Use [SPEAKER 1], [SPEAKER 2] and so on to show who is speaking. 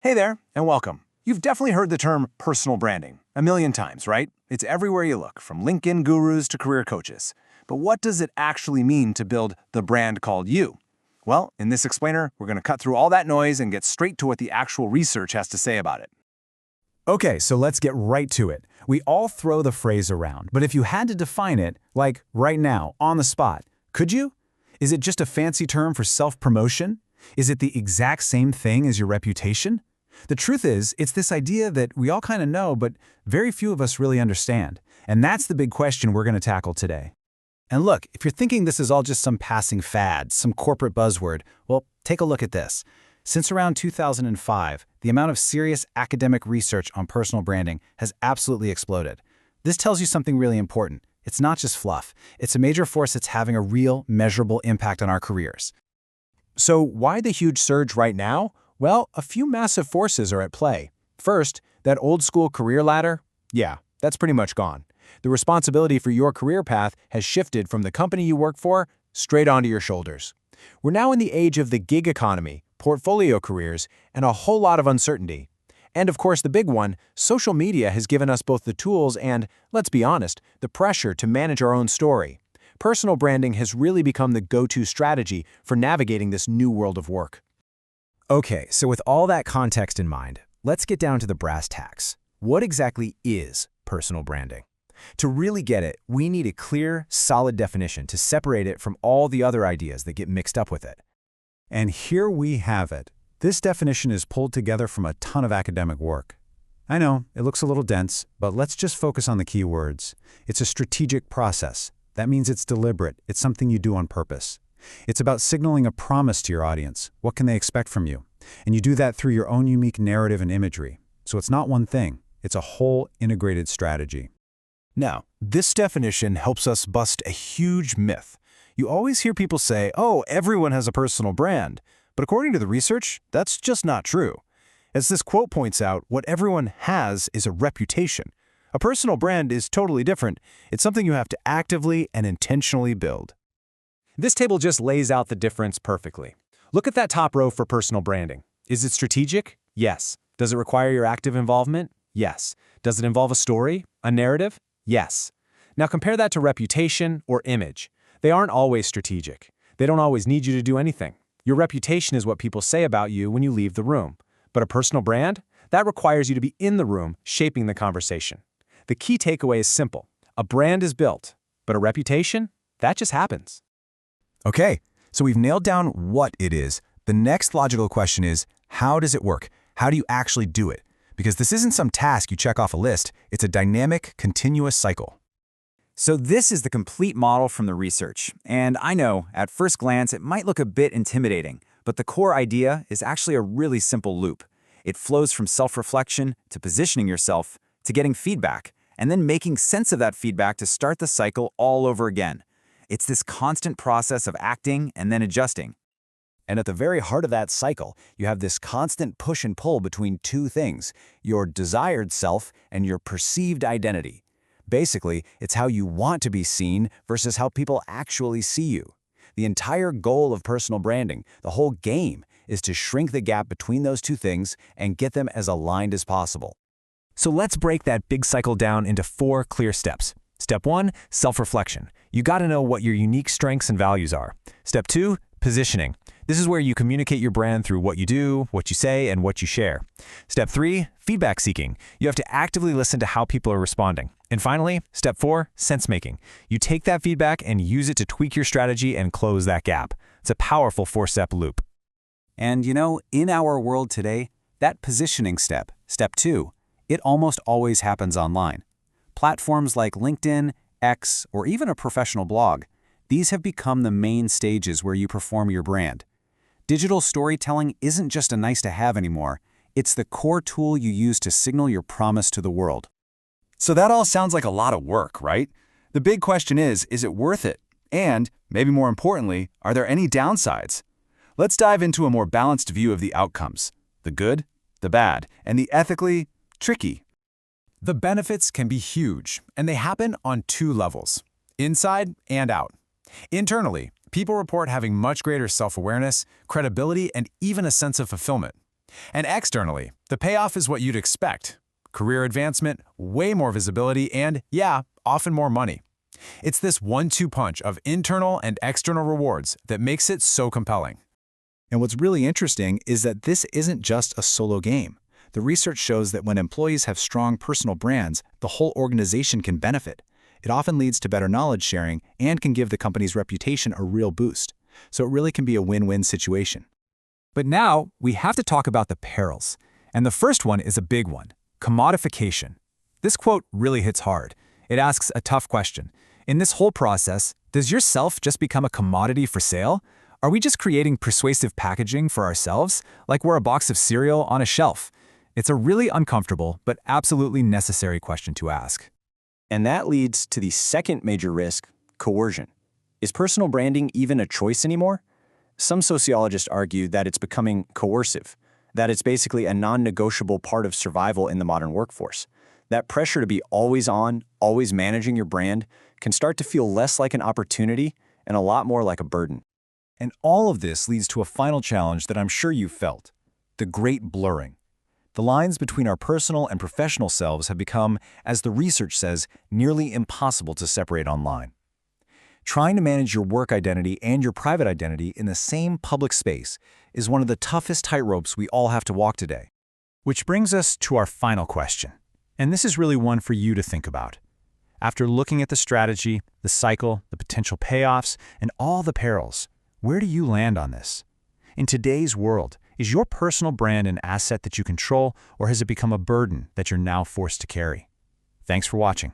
[SPEAKER 1] Hey there, and welcome. You've definitely heard the term personal branding a million times, right? It's everywhere you look, from LinkedIn gurus to career coaches. But what does it actually mean to build the brand called you? Well, in this explainer, we're going to cut through all that noise and get straight to what the actual research has to say about it.
[SPEAKER 2] Okay, so let's get right to it. We all throw the phrase around, but if you had to define it, like right now, on the spot, could you? Is it just a fancy term for self-promotion? Is it the exact same thing as your reputation? The truth is, it's this idea that we all kind of know, but very few of us really understand. And that's the big question we're going to tackle today. And look, if you're thinking this is all just some passing fad, some corporate buzzword, well, take a look at this. Since around 2005, the amount of serious academic research on personal branding has absolutely exploded. This tells you something really important. It's not just fluff. It's a major force that's having a real, measurable impact on our careers.
[SPEAKER 1] So why the huge surge right now? Well, a few massive forces are at play. First, that old-school career ladder? Yeah, that's pretty much gone. The responsibility for your career path has shifted from the company you work for straight onto your shoulders. We're now in the age of the gig economy, portfolio careers, and a whole lot of uncertainty. And of course, the big one, social media has given us both the tools and, let's be honest, the pressure to manage our own story. Personal branding has really become the go-to strategy for navigating this new world of work.
[SPEAKER 2] Okay, so with all that context in mind, let's get down to the brass tacks. What exactly is personal branding? To really get it, we need a clear, solid definition to separate it from all the other ideas that get mixed up with it. And here we have it. This definition is pulled together from a ton of academic work. I know, it looks a little dense, but let's just focus on the key words. It's a strategic process. That means it's deliberate. It's something you do on purpose. It's about signaling a promise to your audience. What can they expect from you? And you do that through your own unique narrative and imagery. So it's not one thing. It's a whole integrated strategy.
[SPEAKER 1] Now, this definition helps us bust a huge myth. You always hear people say, oh, everyone has a personal brand. But according to the research, that's just not true. As this quote points out, what everyone has is a reputation. A personal brand is totally different. It's something you have to actively and intentionally build. This table just lays out the difference perfectly. Look at that top row for personal branding. Is it strategic? Yes. Does it require your active involvement? Yes. Does it involve a story, a narrative? Yes. Now compare that to reputation or image. They aren't always strategic. They don't always need you to do anything. Your reputation is what people say about you when you leave the room. But a personal brand? That requires you to be in the room, shaping the conversation. The key takeaway is simple. A brand is built, but a reputation? That just happens.
[SPEAKER 2] Okay, so we've nailed down what it is. The next logical question is, how does it work? How do you actually do it? Because this isn't some task you check off a list. It's a dynamic, continuous cycle.
[SPEAKER 3] So this is the complete model from the research. And I know, at first glance, it might look a bit intimidating, but the core idea is actually a really simple loop. It flows from self-reflection to positioning yourself to getting feedback, and then making sense of that feedback to start the cycle all over again. It's this constant process of acting and then adjusting. And at the very heart of that cycle, you have this constant push and pull between two things, your desired self and your perceived identity. Basically, it's how you want to be seen versus how people actually see you. The entire goal of personal branding, the whole game, is to shrink the gap between those two things and get them as aligned as possible.
[SPEAKER 2] So let's break that big cycle down into 4 clear steps. Step 1, self-reflection. You got to know what your unique strengths and values are. Step 2, positioning. This is where you communicate your brand through what you do, what you say, and what you share. Step 3, feedback seeking. You have to actively listen to how people are responding. And finally, step 4, sense making. You take that feedback and use it to tweak your strategy and close that gap. It's a powerful 4-step loop.
[SPEAKER 3] And you know, in our world today, that positioning step, step 2, it almost always happens online. Platforms like LinkedIn, X, or even a professional blog, these have become the main stages where you perform your brand. Digital storytelling isn't just a nice-to-have anymore. It's the core tool you use to signal your promise to the world.
[SPEAKER 4] So that all sounds like a lot of work, right? The big question is it worth it? And, maybe more importantly, are there any downsides? Let's dive into a more balanced view of the outcomes, the good, the bad, and the ethically tricky.
[SPEAKER 1] The benefits can be huge, and they happen on 2 levels, inside and out. Internally, people report having much greater self-awareness, credibility, and even a sense of fulfillment. And externally, the payoff is what you'd expect. Career advancement, way more visibility, and, yeah, often more money. It's this 1-2 punch of internal and external rewards that makes it so compelling.
[SPEAKER 2] And what's really interesting is that this isn't just a solo game. The research shows that when employees have strong personal brands, the whole organization can benefit. It often leads to better knowledge sharing and can give the company's reputation a real boost. So it really can be a win-win situation.
[SPEAKER 3] But now, we have to talk about the perils. And the first one is a big one: commodification. This quote really hits hard. It asks a tough question. In this whole process, does your self just become a commodity for sale? Are we just creating persuasive packaging for ourselves, like we're a box of cereal on a shelf? It's a really uncomfortable, but absolutely necessary question to ask.
[SPEAKER 5] And that leads to the second major risk, coercion. Is personal branding even a choice anymore? Some sociologists argue that it's becoming coercive, that it's basically a non-negotiable part of survival in the modern workforce. That pressure to be always on, always managing your brand can start to feel less like an opportunity and a lot more like a burden.
[SPEAKER 1] And all of this leads to a final challenge that I'm sure you've felt: the great blurring. The lines between our personal and professional selves have become, as the research says, nearly impossible to separate online. Trying to manage your work identity and your private identity in the same public space is one of the toughest tightropes we all have to walk today. Which brings us to our final question. And this is really one for you to think about. After looking at the strategy, the cycle, the potential payoffs, and all the perils, where do you land on this? In today's world, is your personal brand an asset that you control, or has it become a burden that you're now forced to carry? Thanks for watching.